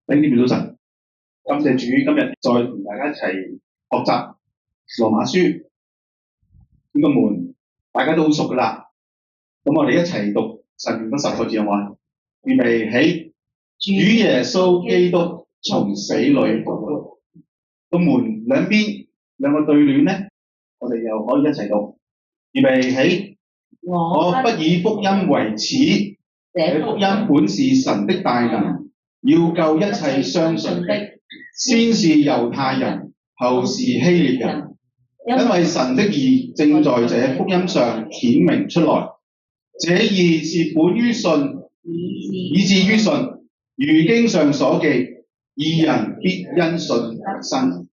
弟兄姊妹早晨，感謝主今日再同大家一齊學習羅馬書呢個門，大家都好熟噶啦。咁我哋一齊讀上面嗰10個字好嘛？預備起，主耶穌基督從死裏復活。個門兩邊兩個對聯咧，我哋又可以一齊讀。預備起，我不以福音為恥，這福音本是神的大能，要救一切相信的，先是猶太人，後是希臘人，因為神的義正在這福音上顯明出來。這義是本於信，以致於信。如經上所記，義人必因信得生。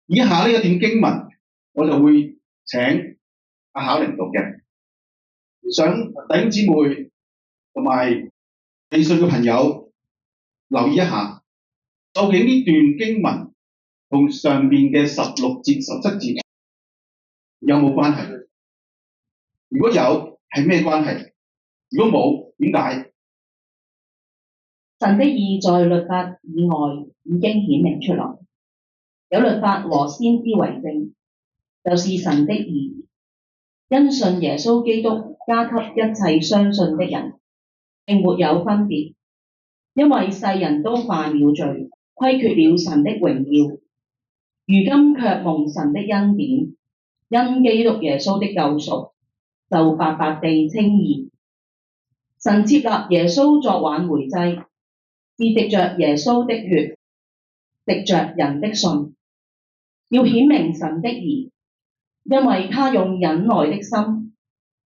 以下呢一段經文，我就會請阿巧玲讀嘅，想弟兄姊妹同埋未信嘅朋友留意一下，究竟呢段經文同上面嘅16節、17節有冇關係？如果有，係咩關係？如果冇，點解？神的義在律法以外已經顯明出來，有律法和先知為證，就是神的義，因信耶穌基督加給一切相信的人，並沒有分別，因為世人都犯了罪，虧缺了神的榮耀，如今卻蒙神的恩典，因基督耶穌的救贖，就白白地稱義。神設立耶穌作挽回祭，是藉着耶穌的血，藉着人的信，要顯明神的義，因為他用忍耐的心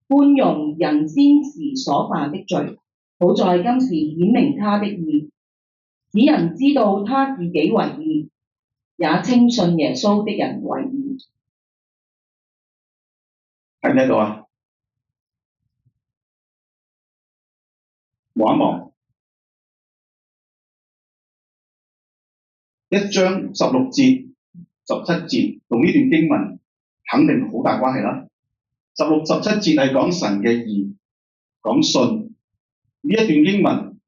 寬容人先時所犯的罪，好在今時顯明他的義，使人知道他自己為義，也稱信耶穌的人為義。睇唔睇到啊？望一望1章16節、17節，同呢段經文肯定好大關係啦。16、17節係講神嘅義，講信。呢一段經文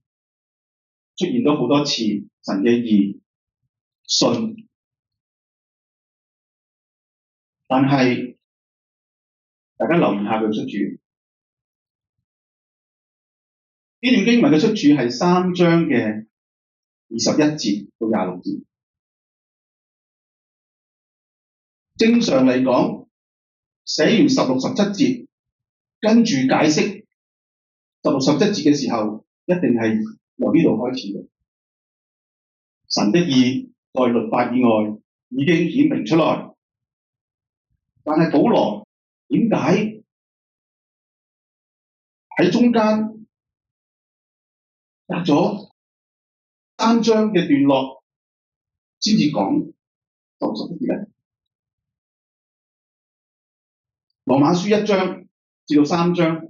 出現咗好多次，神嘅義、信。但係大家留意下佢出處。呢段經文嘅出處係3章嘅21節到26節。正常嚟講，寫完16、17節，跟住解釋16、17節嘅時候，一定係由呢度開始嘅。神的義在律法以外已經顯明出來，但係保羅點解喺中間隔咗3章嘅段落先至講16、17節咧？羅馬書1章至到3章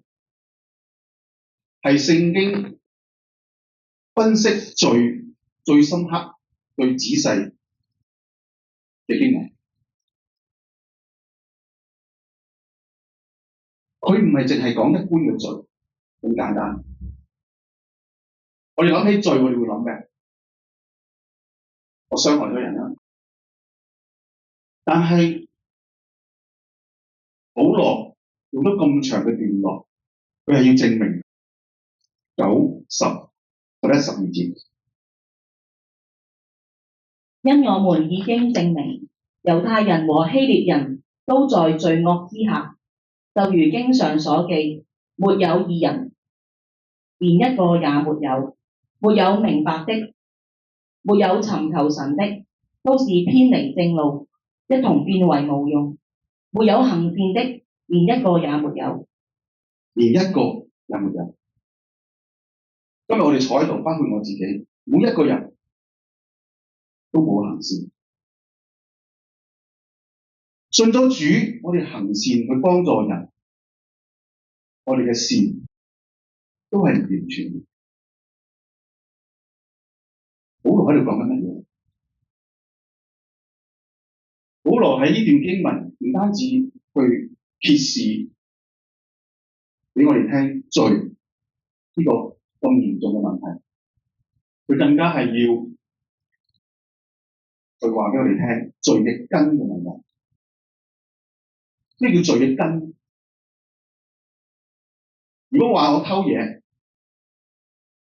係聖經分析最深刻、最仔細嘅經文。佢唔係淨係講一般嘅罪咁簡單。我哋諗起罪，我哋會諗嘅，我傷害咗人啦。但係保羅用咗咁長嘅段落，佢係要證明9、10、11、12節。因我們已經證明，猶太人和希臘人都在罪惡之下，就如經上所記，沒有義人，連一個也沒有，沒有明白的，沒有尋求神的，都是偏離正路，一同變為無用，沒有行善的，連一個也沒有，連一個也沒有。今日我哋坐喺度，包括我自己，每一個人都冇行善。信咗主，我哋行善去幫助人，我哋嘅善都係唔完全。保羅喺度講緊乜嘢？保羅喺呢段經文唔單止去揭示俾我哋聽罪呢個咁嚴重嘅問題，佢更加係要佢話俾我哋聽罪嘅根嘅問題。咩叫罪嘅根？如果話我偷嘢，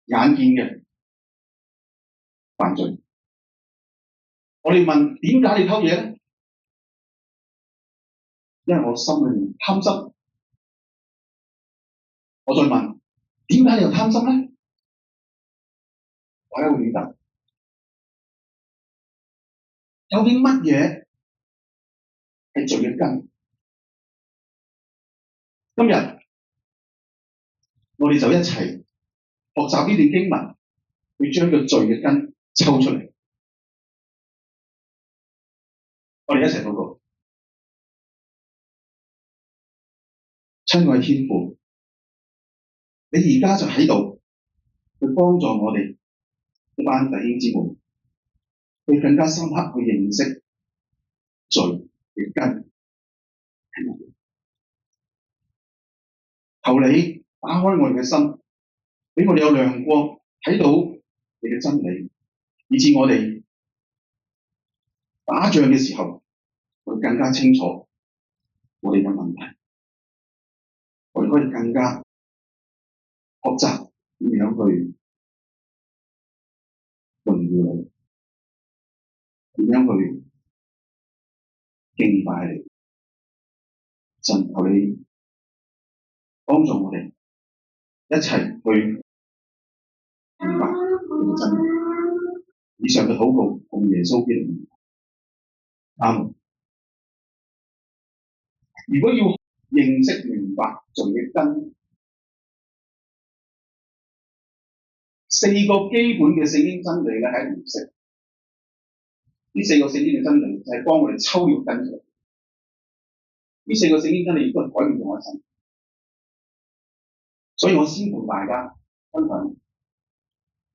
眼見嘅犯罪，我哋問點解你偷嘢咧？因為我心裏面貪心。我再問點解你又貪心咧？大家會點答？究竟乜嘢係罪嘅根？今日我哋就一齊學習呢段經文，去將個罪嘅根抽出嚟。我哋一齊禱告。親愛天父，你而家就喺度去幫助我哋一班弟兄姊妹，去更加深刻去認識罪嘅根係乜嘢。求你打開我哋嘅心，俾我哋有亮光，睇到你嘅真理，以致我哋打仗嘅時候會更加清楚我哋嘅問題，我哋可以更加學習點樣去榮耀你，點樣去敬拜你。神，求你幫助我哋一齊去明白你嘅真理。以上嘅禱告奉耶穌基督名。阿門。如果要認識明白罪嘅根，四個基本嘅聖經真理咧係唔識。呢四個聖經嘅真理就係幫我哋抽條根出嚟。呢四個聖經真理亦都係改變咗我一生。所以我先同大家分享呢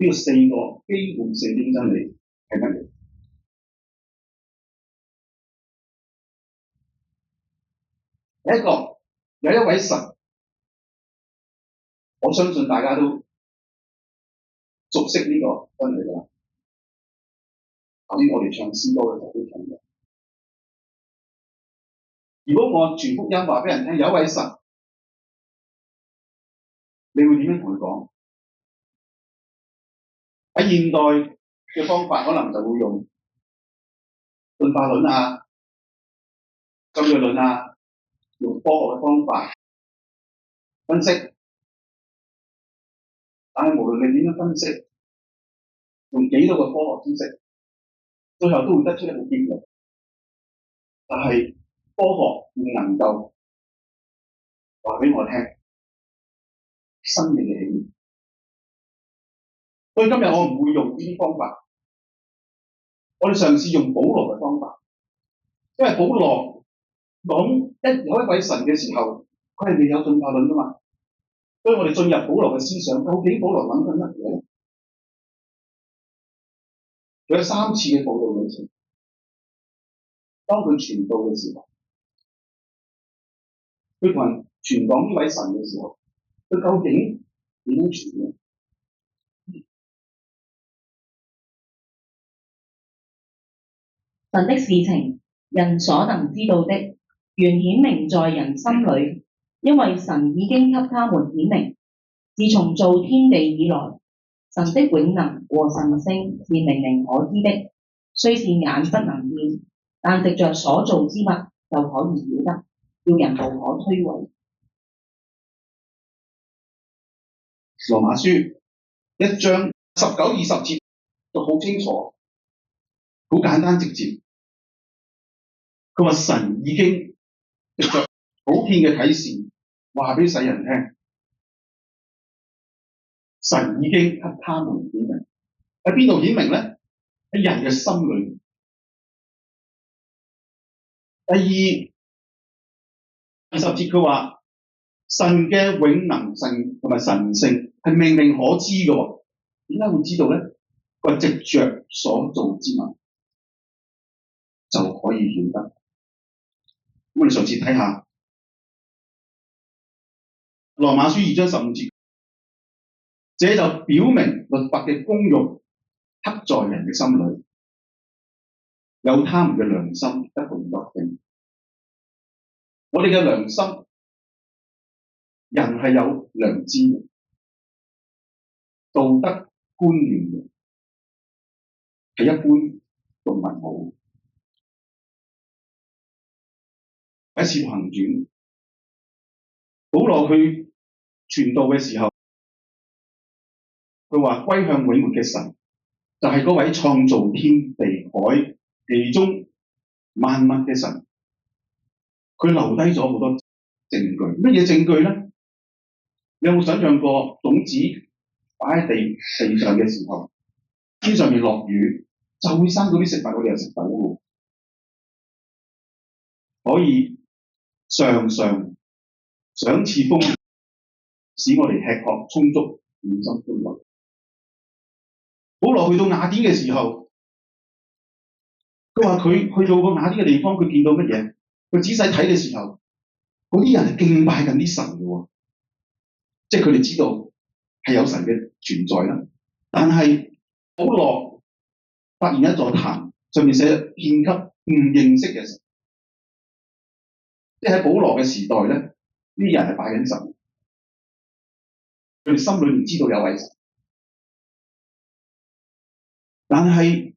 個四個基本聖經真理係乜嘢。第一個，有一位神，我相信大家都熟悉呢個真理啦。頭先我哋唱詩歌嘅時候都唱咗。如果我傳福音話俾人聽，有一位神，你會點樣同佢講？喺現代嘅方法，可能就會用進化論啊、進化論啊，用科學嘅方法分析。但係無論你點樣分析，用幾多個科學知識，最後都會得出一個結論，就係科學唔能夠話俾我聽生命嘅起源。所以今日我唔會用呢啲方法，我哋嘗試用保羅嘅方法，因為保羅講有一位神嘅時候，佢係未有進化論噶嘛。所以我哋進入保羅嘅思想，究竟保羅諗緊乜嘢咧？佢有3次嘅佈道旅程，當佢傳道嘅時候，佢同人傳講呢位神嘅時候，佢究竟點樣傳呢？神的事情，人所能知道的，原顯明在人心裏，因為神已經給他們顯明。自從造天地以來，神的永能和神性是明明可知的，雖是眼不能見，但藉着所造之物就可以曉得，叫人無可推諉。羅馬書1章19、20節就好清楚，好簡單直接。佢話神已經藉着普遍嘅啟示話俾世人聽，神已經給他們顯明。喺邊度顯明咧？喺人嘅心裏。第二20節佢話神嘅永能性同埋神性係明明可知嘅喎。點解會知道咧？佢話藉着所造之物就可以曉得。咁我哋上次睇下羅馬書2章15節，這就表明律法嘅功用刻在人嘅心裏，有他們嘅良心得到確定。我哋嘅良心，人係有良知嘅，道德觀念嘅，係一般動物冇。喺《使徒行傳》，保羅去傳道嘅時候，佢話歸向永活嘅神，就係嗰位創造天地海其中萬物嘅神。佢留低咗好多證據，乜嘢證據咧？你有冇想象過種子擺喺地上嘅時候，天上面落雨，就會生到啲食物，我哋又食到喎。可以常常賞賜豐盛，使我哋吃喝充足，滿心歡樂。保羅去到雅典嘅時候，佢話佢去到個雅典嘅地方，佢見到乜嘢？佢仔細睇嘅時候，嗰啲人係敬拜緊啲神嘅喎，即係佢哋知道係有神嘅存在啦。但係保羅發現一座壇，上面寫咗獻給唔認識嘅神，即係喺保羅嘅時代咧，呢啲人係拜緊神，佢哋心裏面知道有位神，但係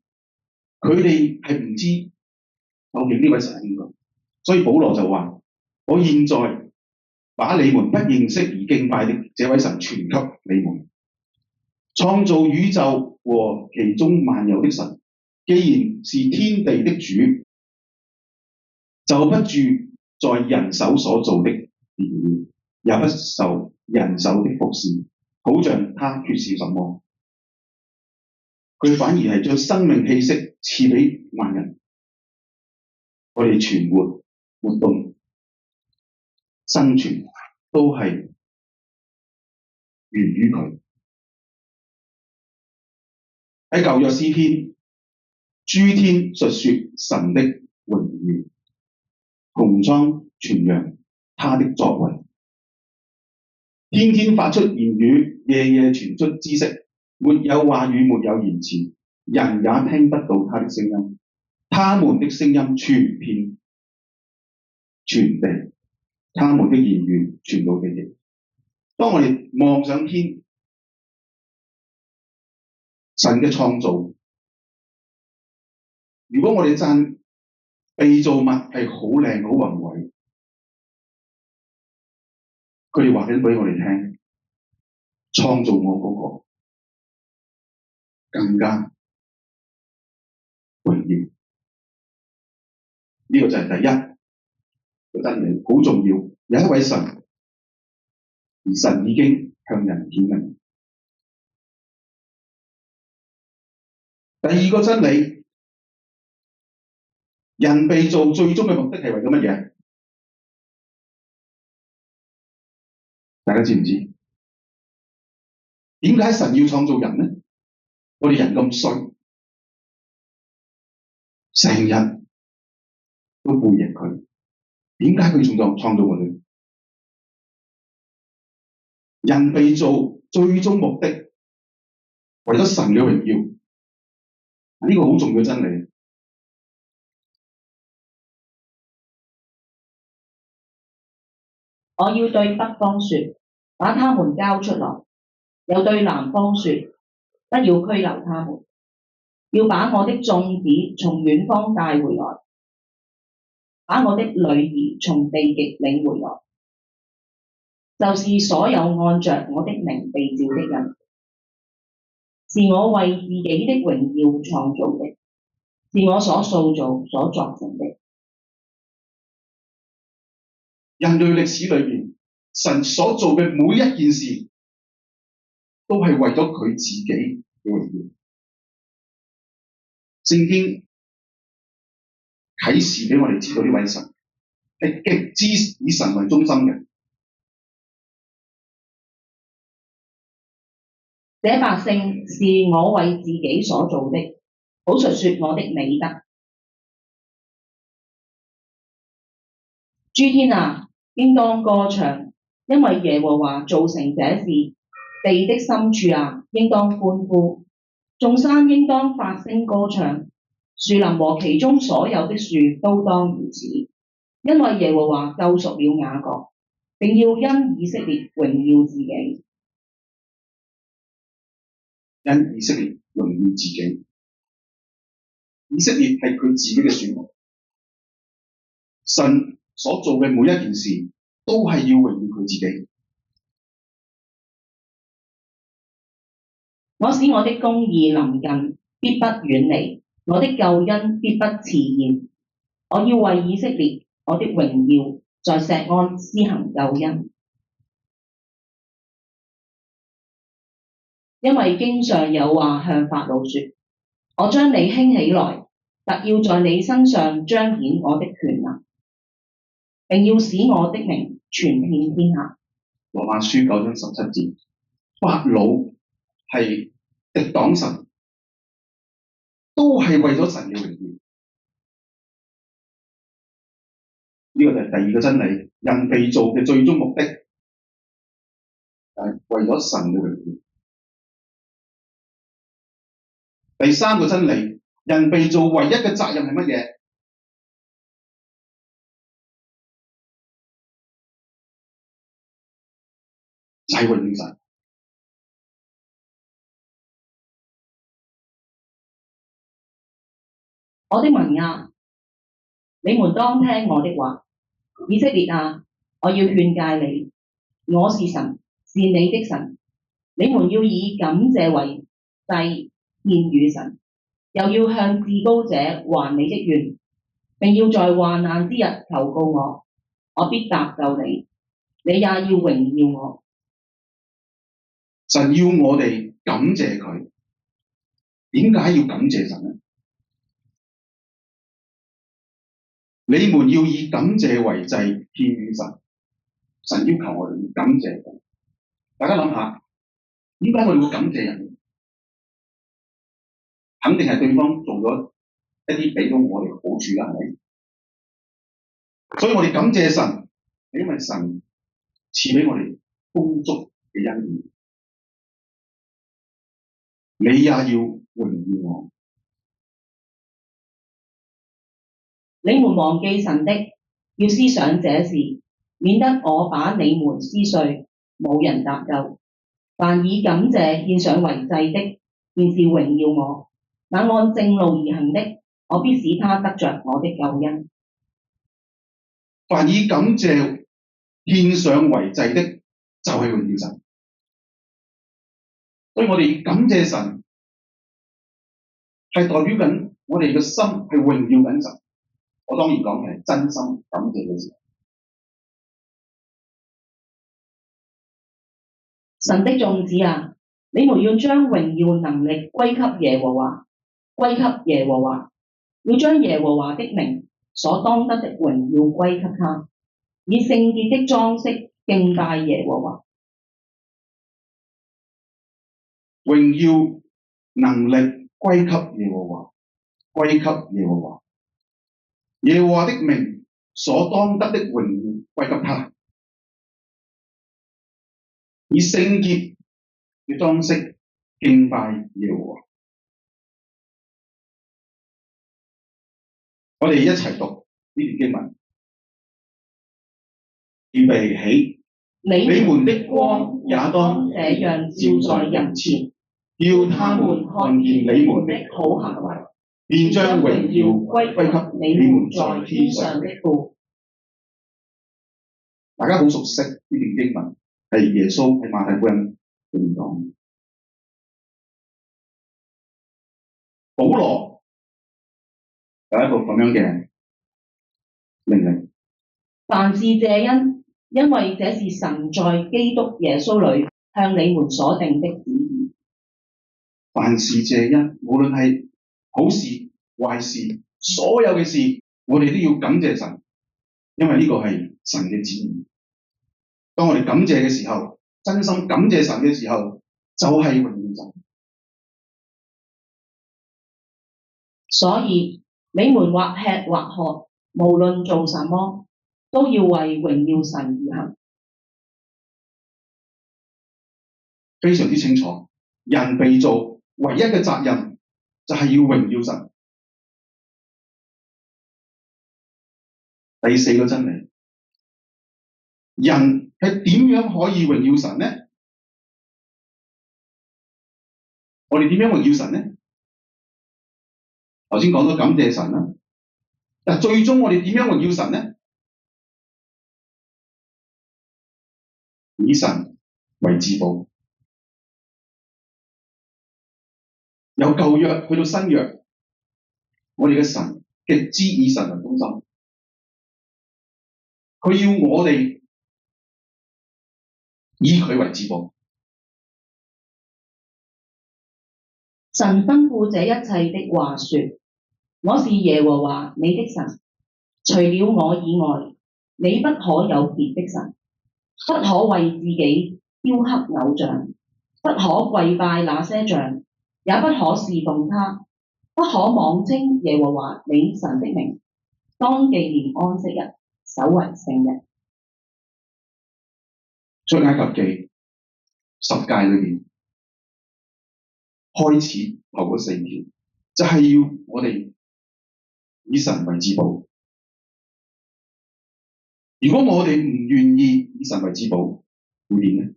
佢哋係唔知究竟呢位神係邊個，所以保羅就話：我現在把你們不認識而敬拜的這位神傳給你們，創造宇宙和其中萬有的神，既然是天地的主，就不住在人手所造的殿宇，也不受人手的服侍，好像他缺少什麼。佢反而係將生命氣息賜俾萬人，我哋存活、活動、生存都係源於佢。喺舊約詩篇，諸天述說神的榮耀，穹蒼傳揚他的作為，天天發出言語，夜夜傳出知識。沒有話語，沒有言辭，人也聽不到他的聲音。他們的聲音傳遍全地，他們的言語傳到地極。當我哋望上天，神嘅創造，如果我哋讚被造物係好靚好宏偉，佢哋話緊俾我哋聽，創造我嗰個更加榮耀。呢個就係第一個真理，好重要。有一位神，而神已經向人顯明。第二個真理，人被造最終嘅目的係為咗乜嘢？大家知唔知？點解神要創造人呢？我哋人咁衰，成日都背逆佢，點解佢創造我哋？人被造最終目的，為咗神嘅榮耀，呢個好重要嘅真理。我要對北方說，把他們交出來；又對南方說，不要拘留他們，要把我的眾子從遠方帶回來，把我的女兒從地極領回來，就是所有按着我的名被召的人，是我為自己的榮耀創造的，是我所塑造、所作成的。人類歷史裏面，神所做嘅每一件事，都係為咗佢自己嘅榮耀。聖經啟示俾我哋知道呢位神係極之以神為中心嘅。這百姓是我為自己所做的，好述說我的美德。諸天啊，應當歌唱，因為耶和華造成這事，地的深處啊，應當歡呼；眾山應當發聲歌唱，樹林和其中所有的樹都當如此，因為耶和華救贖了雅各，並要因以色列榮耀自己。因以色列榮耀自己，以色列係佢自己嘅選民，神所做嘅每一件事都係要榮耀佢自己。我使我的公義臨近，必不遠離；我的救恩必不遲延。我要為以色列我的榮耀，在錫安施行救恩。因為經上有話向法老說：我將你興起來，特要在你身上彰顯我的權能，並要使我的名傳遍天下。羅馬書9章17節，法老係敵擋神，都係為咗神嘅榮耀。呢個就係第二個真理，人被造嘅最終目的係為咗神嘅榮耀。第三個真理，人被造唯一嘅責任係乜嘢？就係榮耀神。我的民啊，你們當聽我的話；以色列啊，我要勸戒你。我是神，是你的神。你們要以感謝為祭獻與神，又要向至高者還你的願，並要在患難之日求告我，我必搭救你，你也要榮耀我。神要我哋感謝佢，點解要感謝神呢？你們要以感謝為祭獻與神，神要求我哋感謝佢。大家諗下，點解我哋會感謝人？肯定係對方做咗一啲俾到我哋嘅好處啦，係咪？所以我哋感謝神，係因為神賜俾我哋豐足嘅恩典。你也要榮耀我。你們忘記神的，要思想這事，免得我把你們撕碎，冇人搭救。凡以感謝獻上為祭的，便是榮耀我；那按正路而行的，我必使他得着我的救恩。凡以感謝獻上為祭的，就係榮耀神。所以我哋感謝神，係代表緊我哋嘅心係榮耀緊神。我當然講嘅係真心感謝嘅時候。神的眾子啊，你們要將榮耀能力歸給耶和華，歸給耶和華，要將耶和華的名所當得的榮耀歸給他，以聖潔的裝飾敬拜耶和華。榮耀能力歸給耶和華，歸給耶和華。耶和華的名所當得的榮耀歸給他，以聖潔嘅裝飾敬拜耶和華。我哋一齊讀呢段經文，預備起，你們的光也當這樣照在人前，叫他們看見你們的好行為，便將榮耀歸給你們在天上的父。大家好熟悉呢段經文，係耶穌喺馬太福音裏面講。保羅有一個咁樣嘅命令，凡事謝恩，因為這是神在基督耶穌裏向你們所定的旨意。凡事謝恩，無論係好事壞事，所有嘅事，我哋都要感謝神，因為呢個係神嘅旨意。當我哋感謝嘅時候，真心感謝神嘅時候，就係榮耀神。所以你們或吃或喝，無論做什麼，都要為榮耀神而行。非常之清楚，人被造唯一嘅責任就係要榮耀神。第四個真理，人係點樣可以榮耀神呢？我哋點樣榮耀神呢？頭先講到感謝神啦，但最終我哋點樣榮耀神呢？以神為至寶。由舊約去到新約，我哋嘅神極之以神為中心，佢要我哋以佢為至寶。神吩咐這一切的話說：我是耶和華你的神，除了我以外，你不可有別的神，不可為自己雕刻偶像，不可跪拜那些像，也不可侍奉他，不可妄稱耶和華你神的名。當紀念安息日，守為聖日。出埃及記10誡裏面開始頭嗰4條，就係要我哋以神為至寶。如果我哋唔願意以神為至寶，會點呢？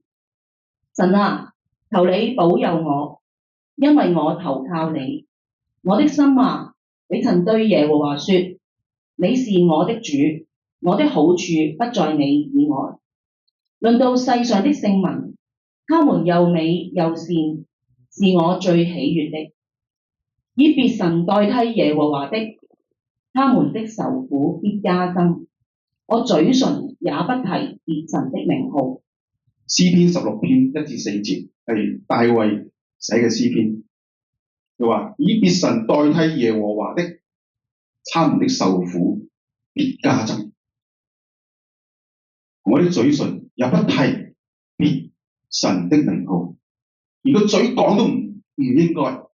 神啊，求你保佑我，因為我投靠你。我的心啊，你曾對耶和華說：你是我的主，我的好處不在你以外。論到世上的聖民，他們又美又善，是我最喜悅的。以別神代替耶和華的，他們的愁苦必加增。我嘴唇也不提別神的名號。詩篇16篇1至4節係大衛寫嘅詩篇，佢話：以別神代替耶和華的，他們的愁苦必加增。我的嘴唇也不提別神的名號，如果嘴講都唔應該。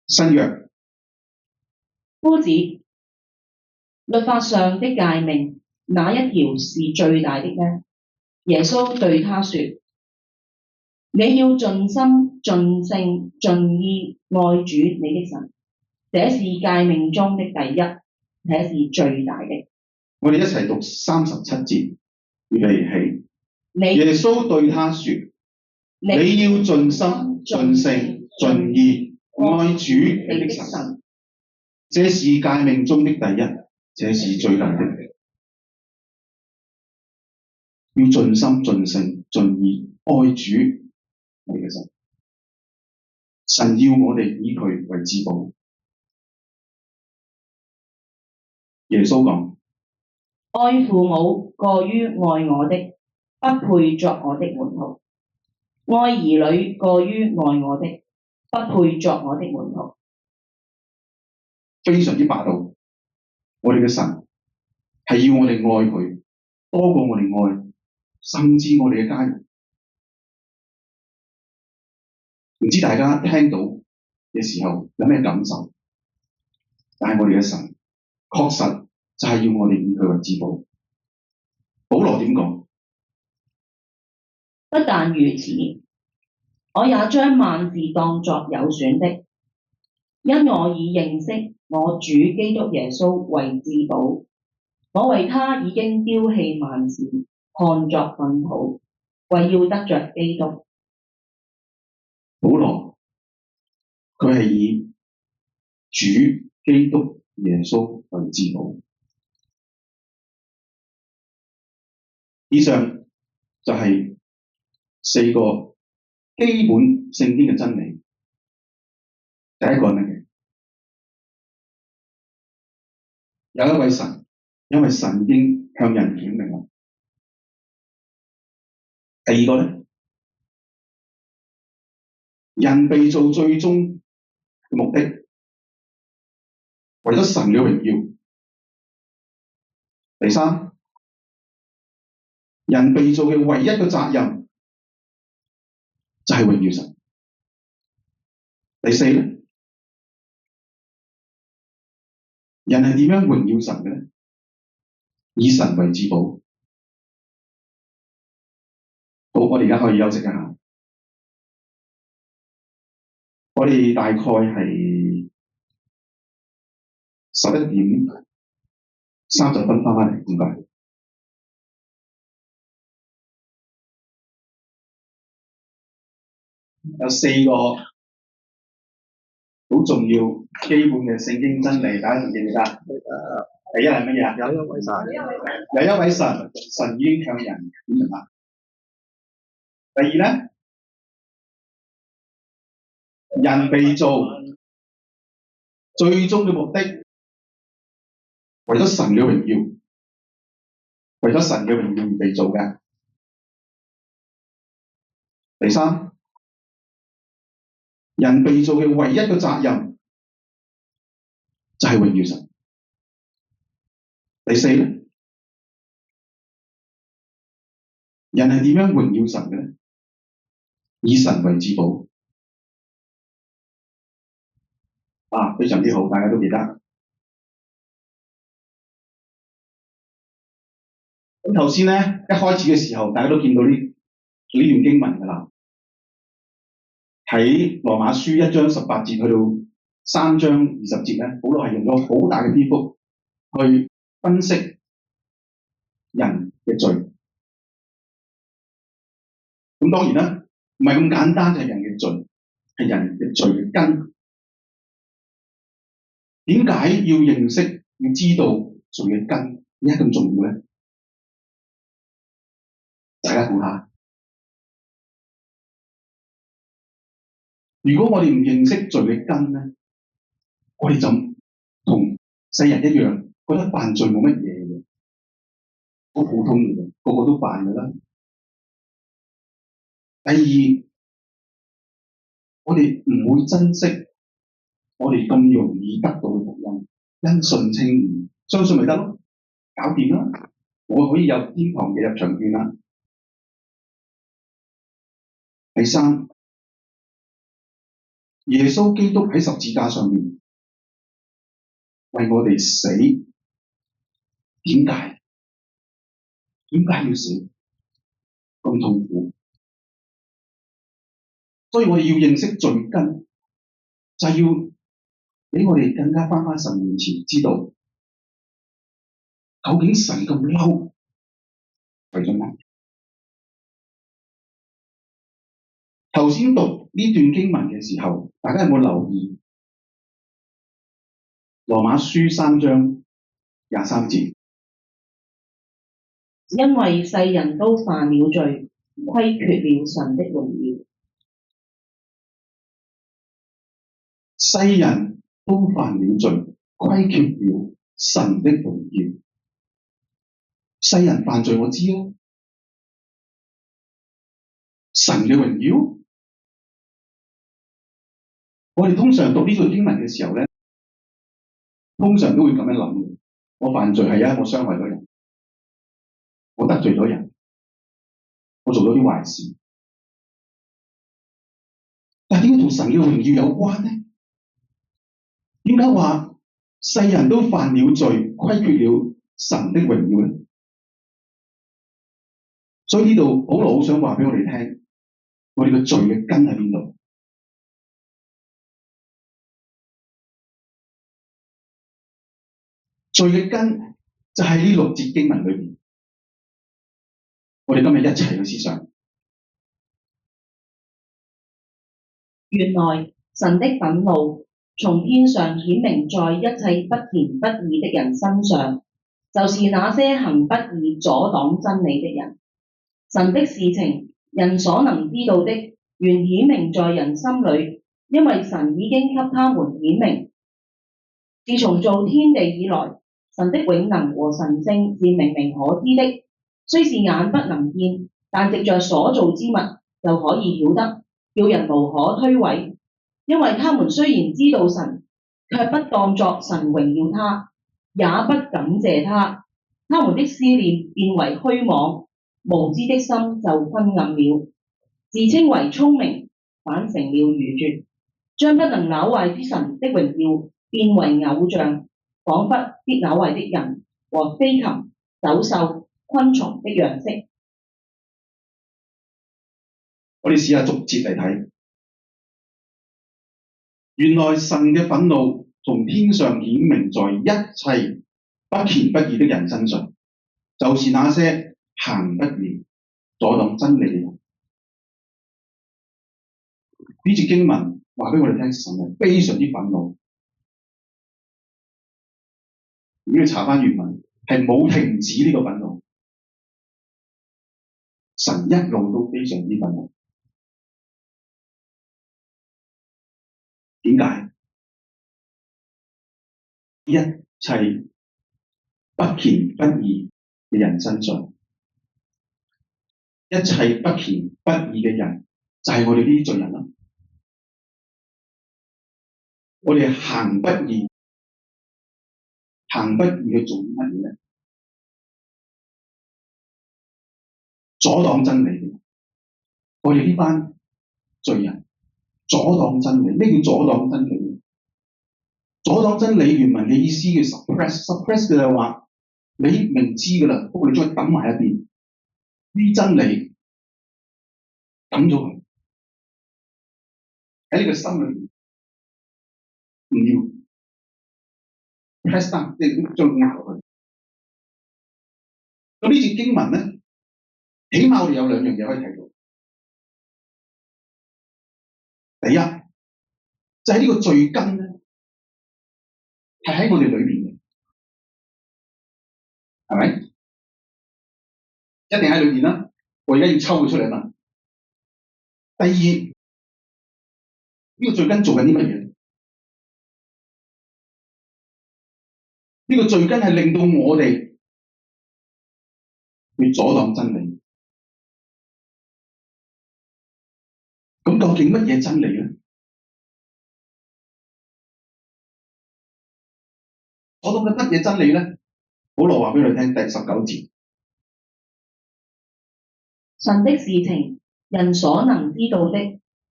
新約夫子，律法上的誡命，哪一條是最大的呢？耶穌對他說：你要盡心、盡性、盡意愛主你的神，這是誡命中的第一，這是最大的。我哋一齊讀37節，預備起。耶穌對他說：你要盡心、盡性、盡意愛主你的神，這是誡命中的第一，這是最大的。要盡心、盡性、盡意愛主你嘅神。神要我哋以佢為至寶。耶穌講：愛父母過於愛我的，不配作我的門徒；愛兒女過於愛我的，不配作我的門徒。非常之霸道。我哋嘅神係要我哋愛佢多過我哋愛，甚至我哋嘅家人。唔知大家聽到嘅時候有咩感受？但係我哋嘅神確實就係要我哋以佢為至寶。保羅點講？不但如此，我也將萬事當作有損的，因我以認識我主基督耶穌為至寶。我為他已經丟棄萬事，看作糞土，為要得着基督。保羅佢係以主基督耶穌為至寶。以上就係4個基本聖經嘅真理。第一個係咩？有一位神，因為神已經向人顯明啦。第二個呢，人被造最終嘅目的，為咗神嘅榮耀。第三，人被造嘅唯一嘅責任就係榮耀神。第四呢，人係點樣榮耀神嘅呢？以神為至寶。好，我哋而家可以休息一下。我哋大概係11:30返返嚟，唔該。有4個好重要基本嘅聖經真理，大家仲記唔記得？第一係乜嘢啊？有一位神，神已經向人顯明啦。第二咧，人被造最終嘅目的，為咗神嘅榮耀，為咗神嘅榮耀而被造嘅。第三，人被造嘅唯一嘅責任就係榮耀神。第四咧，人係點樣榮耀神嘅咧？以神為至寶。非常之好，大家都記得。咁頭先咧，一開始嘅時候，大家都見到呢段經文㗎啦。喺羅馬書1章18節去到3章20節咧，保羅係用咗好大嘅篇幅去分析人嘅罪。咁當然啦，唔係咁簡單，就係人嘅罪，係人嘅罪嘅根。點解要認識、要知道罪嘅根？點解咁重要咧？大家估下。如果我哋唔認識罪嘅根咧，我哋就同世人一樣，覺得犯罪冇乜嘢嘅，好普通嘅，個個都犯㗎啦。第二，我哋唔會珍惜我哋咁容易得到嘅福音，因信稱義，相信咪得咯，搞掂啦，我可以有天堂嘅入場券啦。第三，耶穌基督喺十字架上面為我哋死，點解？點解要死？咁痛苦，所以我哋要認識罪根，就係要俾我哋更加返神面前，知道究竟神咁嬲為咗乜？頭先讀呢段經文嘅時候，大家有冇留意羅馬書3章23節？因為世人都犯了罪，虧缺了神的榮耀。世人都犯了罪，虧缺了神的榮耀。世人犯罪我知啦，神嘅榮耀，我哋通常讀呢段經文嘅時候咧，通常都會咁樣諗嘅。我犯罪係我傷害咗人，我得罪咗人，我做咗啲壞事。但係點解同神嘅榮耀有關呢？點解話世人都犯了罪，虧缺了神的榮耀呢？所以呢度保羅好想話俾我哋聽，我哋嘅罪嘅根喺邊度？罪嘅根就喺呢6節經文裏邊。我哋今日一齊去思想。原來神的憤怒從天上顯明在一切不虔不義的人身上，就是那些行不義阻擋真理的人。神的事情，人所能知道的，原顯明在人心裏，因為神已經給他們顯明。自從造天地以來，神的永能和神性是明明可知的，雖是眼不能見，但藉着所造之物就可以曉得，叫人無可推諉。因為他們雖然知道神，卻不當作神榮耀他，也不感謝他，他們的思念變為虛妄，無知的心就昏暗了，自稱為聰明，反成了愚拙，將不能朽壞之神的榮耀變為偶像，仿佛必朽壞的人和飛禽、走獸、昆蟲的樣式。我哋試下逐節嚟睇。原來神嘅憤怒從天上顯明在一切不虔不義的人身上，就是那些行不義、阻擋真理嘅人。呢節經文話俾我哋聽，神係非常之憤怒。如果你查翻原文，係冇停止呢個憤怒。神一路都非常之憤怒。點解？一切不虔不義嘅人身上，一切不虔不義嘅人就係我哋呢啲罪人啦。我哋行不義，行不義去做乜嘢咧？阻擋真理嘅。我哋呢班罪人阻擋真理。咩叫阻擋真理？阻擋真理原文嘅意思叫 suppress 嘅就係話你明知㗎啦，不過你將佢抌埋一邊，呢啲真理抌咗佢喺你個心裏邊，唔要 press down，即係將佢壓落去。咁呢節經文咧，起碼我哋有兩樣嘢可以睇到。第一就係呢個罪根咧，係喺我哋裏邊嘅，係咪？一定喺裏邊啦。我而家要抽佢出嚟嘛。第二，呢個罪根做緊啲乜嘢？呢個罪根係令到我哋去阻擋真理。咁究竟乜嘢真理咧？阻擋緊乜嘢真理咧？保羅話俾你聽，第19節。神的事情，人所能知道的，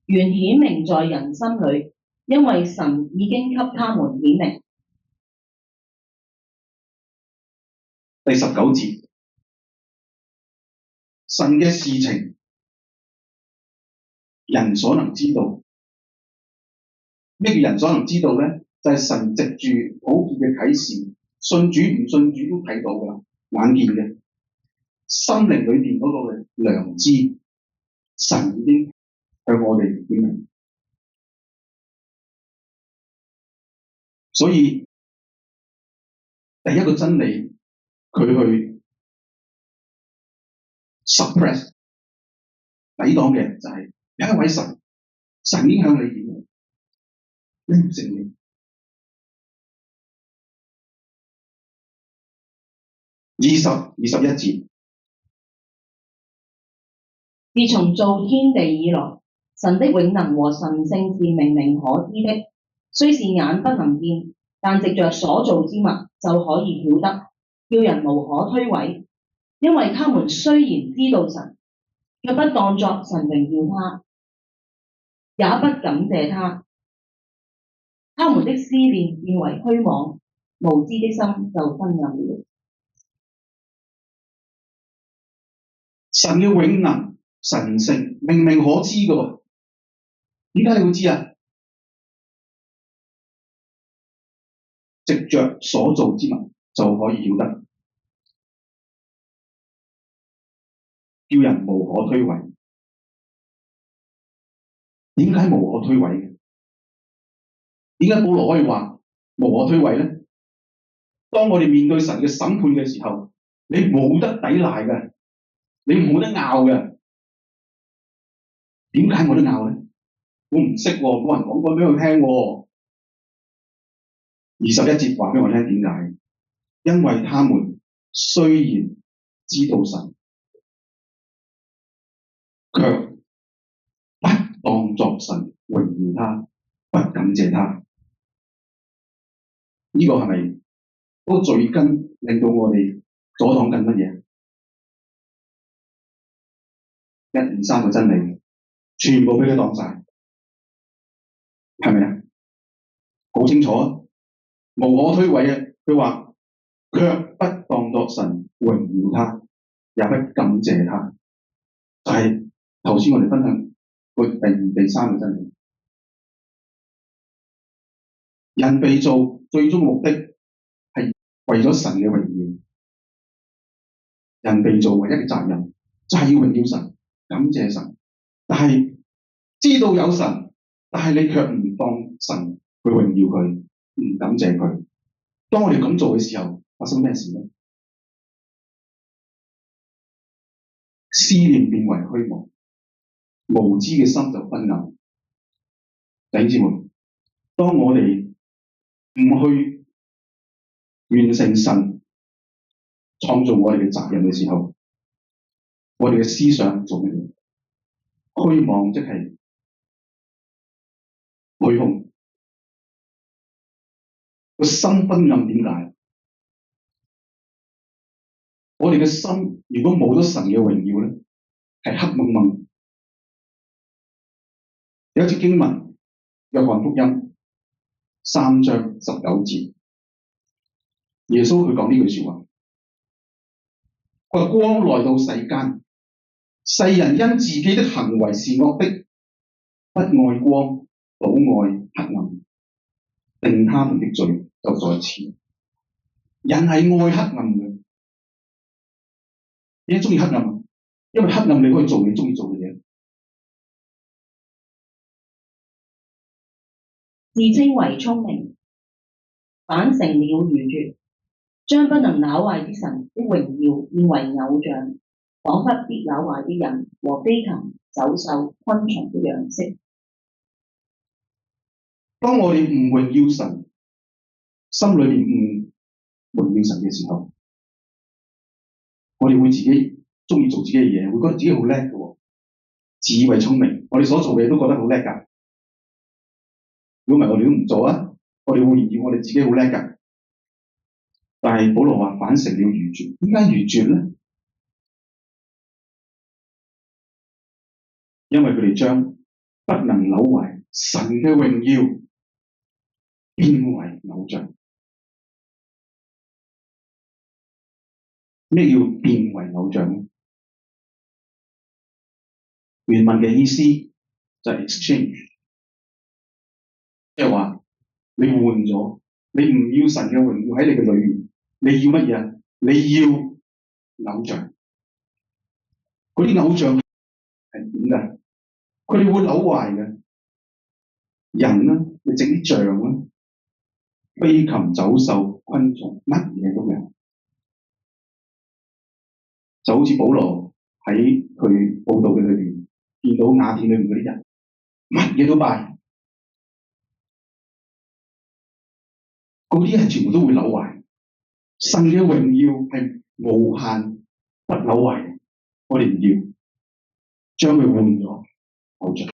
原顯明在人心裏，因為神已經給他們顯明。第19節，神嘅事情，人所能知道。咩叫人所能知道咧？就係神藉住寶貴嘅啟示，信主唔信主都睇到㗎啦，眼見嘅。心靈裏邊嗰個嘅良知，神已經向我哋顯明。所以第一個真理，佢去 suppress 抵擋嘅就係有一位神，神已經向你顯明，你唔承認。21節。自從造天地以來，神的永能和神性是明明可知的，雖是眼不能見，但藉着所造之物就可以曉得，叫人無可推諉。因為他們雖然知道神，卻不當作神榮耀他，也不感謝他。他們的思念變為虛妄，無知的心就昏暗了。神嘅永能、神性明明可知嘅喎，點解你會知啊？藉着所造之物就可以曉得，叫人無可推諉。點解無可推諉嘅？點解保羅可以話無可推諉咧？當我哋面對神嘅審判嘅時候，你冇得抵賴嘅，你冇得拗嘅。點解冇得拗咧？我唔識喎，冇人講過俾我聽喎。21節話俾我聽點解？因為他們雖然知道神，卻不當作神榮耀他，不感謝他。呢個係咪嗰個罪根令到我哋阻擋緊乜嘢？1、2、3個真理，全部俾佢當晒，係咪啊？好清楚啊！無可推諉嘅，佢話卻不當作神榮耀他，也不感謝他。就係頭先我哋分享個第二、第三個真理。人被造最終目的係為咗神嘅榮耀。人被造唯一嘅責任就係要榮耀神、感謝神。但係知道有神，但係你卻唔當神去榮耀佢，唔感謝佢。當我哋咁做嘅時候，發生咩事呢？思念變為虛妄，無知嘅心就昏暗。弟兄姊妹，當我哋唔去完成神創造我哋嘅責任嘅時候，我哋嘅思想做乜嘢？虛妄即係虛空，個心昏暗。點解？我哋嘅心如果冇咗神嘅榮耀咧，係黑蒙蒙。有一節經文，約翰福音3章19節，耶穌佢講呢句說話，佢話光來到世間，世人因自己的行為是惡的，不愛光，倒愛黑暗，定他們的罪就在前。人係愛黑暗嘅，點解鍾意黑暗？因為黑暗你可以做你鍾意做嘅嘢。自稱為聰明，反成了愚拙，將不能朽壞的神的榮耀變為偶像，仿佛必朽壞的人和飛禽、走獸、昆蟲的樣式。當我哋唔榮耀神，心裏面唔榮耀神嘅時候，我哋會自己鍾意做自己嘅嘢，會覺得自己好叻嘅，自以為聰明，我哋所做嘅嘢都覺得好叻㗎。如果唔係，我哋都唔做啊！我哋會認為我哋自己好叻㗎。但係保羅話反成了愚拙，點解愚拙咧？因為佢哋將不能朽壞神嘅榮耀變為偶像。咩叫變為偶像咧？原文嘅意思就係 exchange， 即係話你換咗，你唔要神嘅榮耀喺你嘅裏面，你要乜嘢啊？你要偶像。嗰啲偶像係點㗎？佢哋會朽壞嘅。人啦，你整啲像啦，飛禽走獸、昆蟲，乜嘢都有。就好似保羅喺佢報道嘅裏邊，見到雅典裏面嗰啲人，乜嘢都拜，嗰啲係全部都會朽壞。神嘅榮耀係無限不朽壞，我哋唔要，將佢換咗偶像。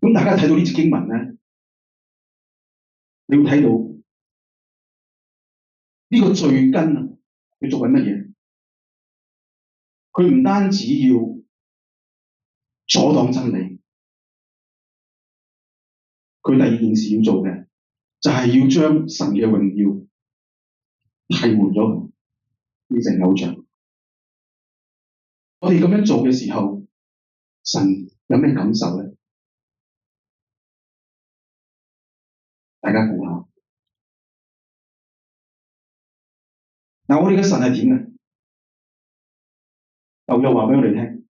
咁大家睇到呢節經文咧，你會睇到呢個罪根啊，佢做緊乜嘢？佢唔單止要阻擋真理，佢第二件事要做嘅就係要將神嘅榮耀替換咗，變成偶像。我哋咁樣做嘅時候，神有咩感受咧？大家估下。嗱，我哋嘅神係點嘅？舊約話俾我哋聽，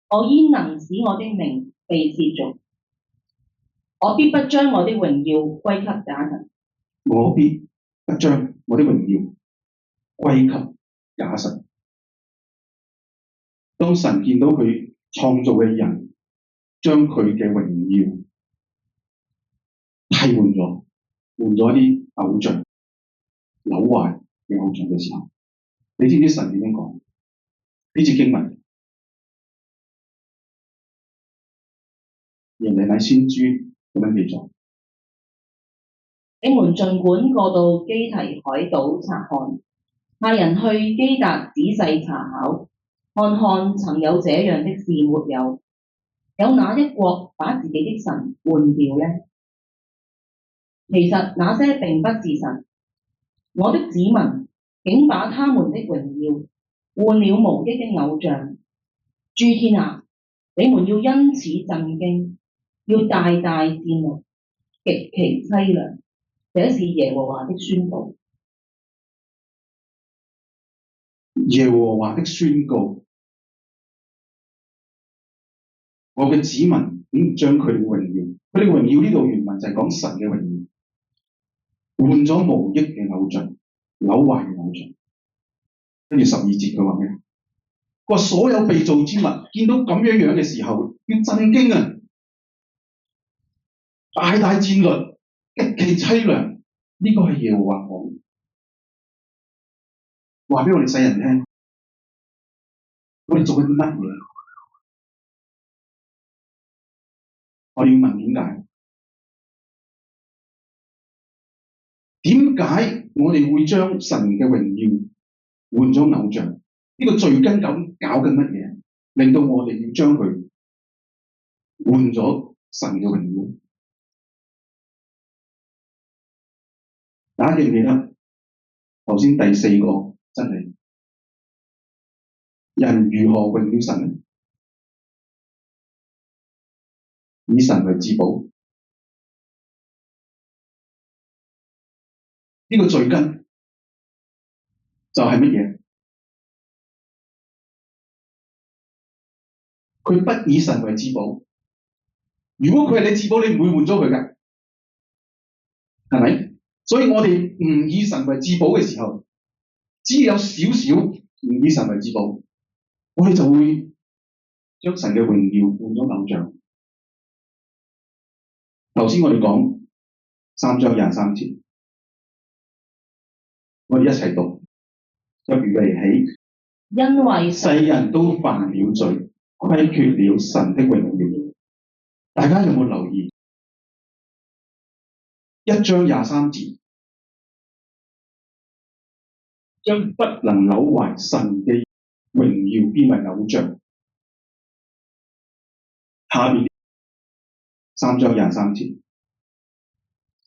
我焉能使我的名被褻瀆？我必不將我的榮耀歸給假神。我必不將我的榮耀歸給假神。當神見到佢創造嘅人將佢嘅榮耀替換咗，換咗啲偶像、朽壞嘅偶像嘅時候，你知唔知神點樣講？呢節經文，耶利米先知咁樣記載：你們儘管過到基提海島察看，派人去基達仔細查考，看看曾有這樣的事沒有？有哪一國把自己的神換掉呢？其實那些並不是神，我的子民竟把他們的榮耀換了無益的偶像。諸天下，你們要因此震驚，要大大戰慄，極其凄涼。這是耶和華的宣告。耶和華的宣告，我嘅子民點將佢哋嘅榮耀，佢哋榮耀呢度原文就係講神嘅榮耀，換咗無益嘅偶像，朽壞嘅偶像。跟住12節佢話咩？佢話所有被造之物見到咁樣嘅時候，要震驚啊，大大戰慄，極其凄涼。呢個係耶和華講，話俾我哋世人聽，我哋做緊啲乜嘢？我哋要問點解？點解我哋會將神嘅榮耀換咗偶像？呢個罪根咁搞緊乜嘢？令到我哋要將佢換咗神嘅榮耀？大家記唔記得頭先第四個真理？人如何榮耀神？以神為至寶。呢個罪根就係乜嘢？佢不以神為至寶。如果佢係你至寶，你唔會換咗佢㗎，係咪？所以我哋唔以神為至寶嘅時候，只要有少少唔以神為至寶，我哋就會將神嘅榮耀換咗偶像。頭先我哋講3章23節，我哋一齊讀，就預備起，因為世人都犯了罪，虧缺了神的榮耀。大家有冇留意1章23節，將不能朽壞神嘅榮耀變為偶像？下面3章23節，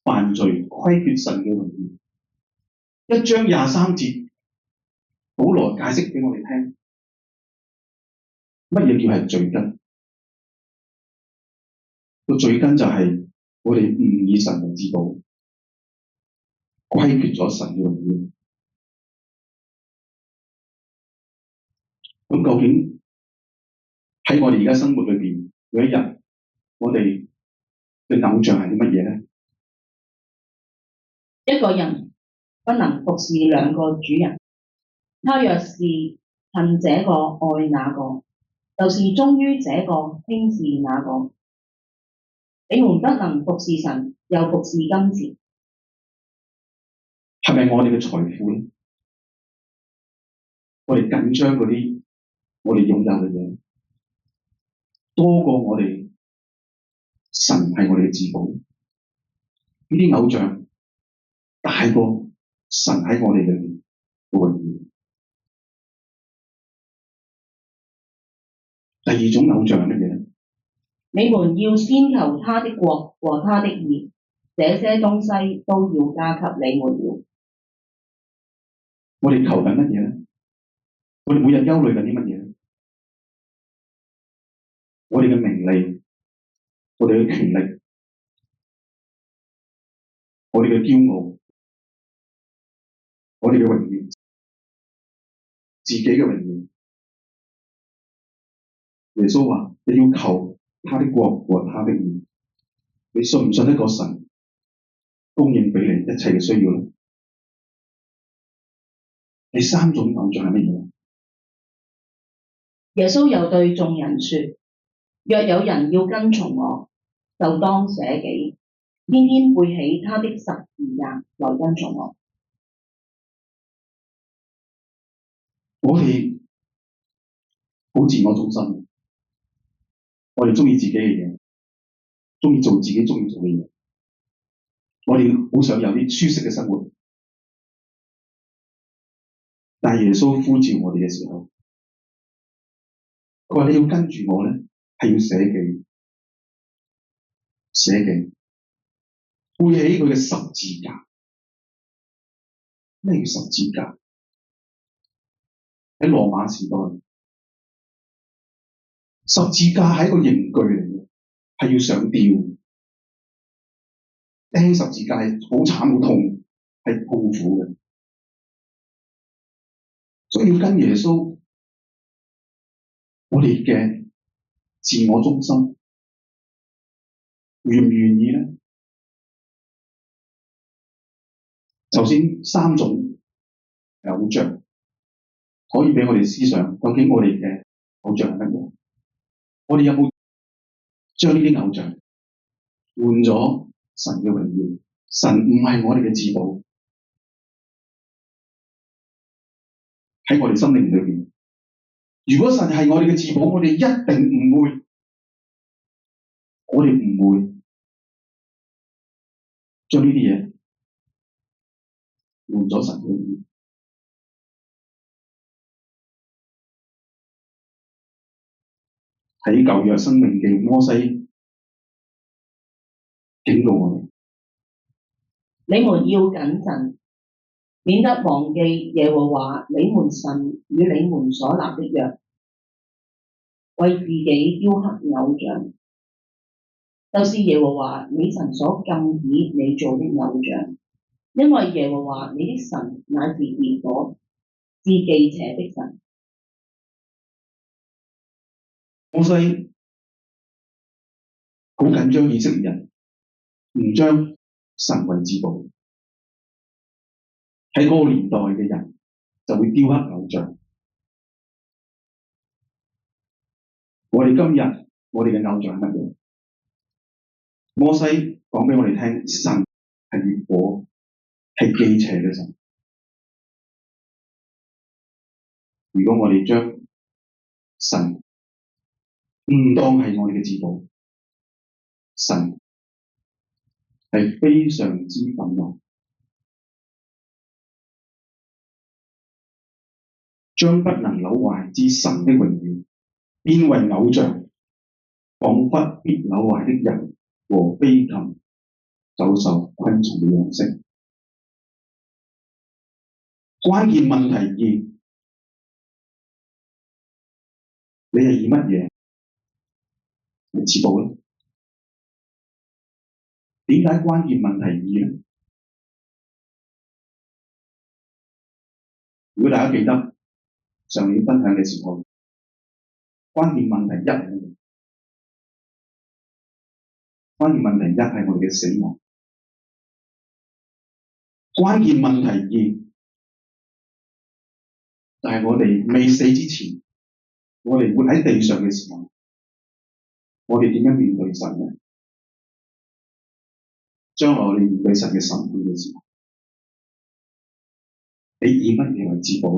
犯罪虧缺神嘅榮耀。1章23節，保羅解釋俾我哋聽，乜嘢叫係罪根？個罪根就係我哋唔以神為至寶，虧缺咗神嘅榮耀。咁究竟喺我哋而家生活裏邊，有一日我哋嘅偶像係啲乜嘢咧？一個人不能服侍兩個主人，他若是恨這個愛那個，就是忠於這個輕視那個。你們不能服侍神，又服侍金錢。係咪我哋嘅財富咧？我哋緊張嗰啲我哋擁有嘅嘢，多過我哋神係我哋嘅至寶。呢啲偶像大過神喺我哋裏面嘅榮耀。第二種偶像係乜嘢咧？你們要先求他的國和他的義，這些東西都要加給你們了。我哋求緊乜嘢咧？我哋每日憂慮緊啲乜嘢咧？我哋嘅名利，我哋嘅權力，我哋嘅驕傲，我哋嘅榮耀，自己嘅榮耀。耶穌話：你要求他的國和他的義。你信唔信得過神供應俾你一切嘅需要咧？第三種偶像係乜嘢？耶穌又對眾人說：若有人要跟從我，就當捨己，天天背起他的十字架來跟從我。我哋好自我中心，我哋中意自己嘅嘢，中意做自己中意做嘅嘢，我哋好想有啲舒適嘅生活。但係耶穌呼召我哋嘅時候，佢話你要跟住我咧，係要捨己，捨己，背起佢嘅十字架。咩叫十字架？喺羅馬時代，十字架係一個刑具嚟嘅，係要上吊。釘十字架係好慘好痛，係痛苦嘅。所以要跟耶穌，我哋嘅自我中心願唔願意呢？首先三種偶像可以俾我哋思想，究竟我哋嘅偶像係乜嘢？我哋有冇將呢啲偶像換咗神嘅榮耀？神唔係我哋嘅至寶，喺我哋心靈裏邊。如果神係我哋嘅至寶，我哋一定唔會，我哋唔會將呢啲嘢換咗神嘅榮耀。喺舊約申命記，摩西警告我哋：你們要謹慎，免得忘記耶和華你們神與你們所立的約，為自己雕刻偶像，就是耶和華你神所禁止你做的偶像，因為耶和華你的神乃是烈火，是忌邪的神。摩西好緊張以色列人唔將神為至寶，喺嗰個年代嘅人就會雕刻偶像。我哋今日我哋嘅偶像係乜嘢？摩西講俾我哋聽，神係烈火，係忌邪嘅神。如果我哋將神唔當係我哋嘅至寶，神係非常之憤怒，將不能朽壞之神的榮耀變為偶像，彷彿必朽壞的人和飛禽走獸昆蟲嘅樣式。關鍵問題二，你係以乜嘢嚟至寶咧？點解關鍵問題二咧？如果大家記得上年分享嘅時候，關鍵問題一係乜嘢？關鍵問題一係我哋嘅死亡。關鍵問題二就係我哋未死之前，我哋活喺地上嘅時候，我哋點樣面對神呢？將來我哋面對神嘅審判嘅時候，你以乜嘢為至寶？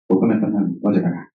好，今日分享，多謝大家。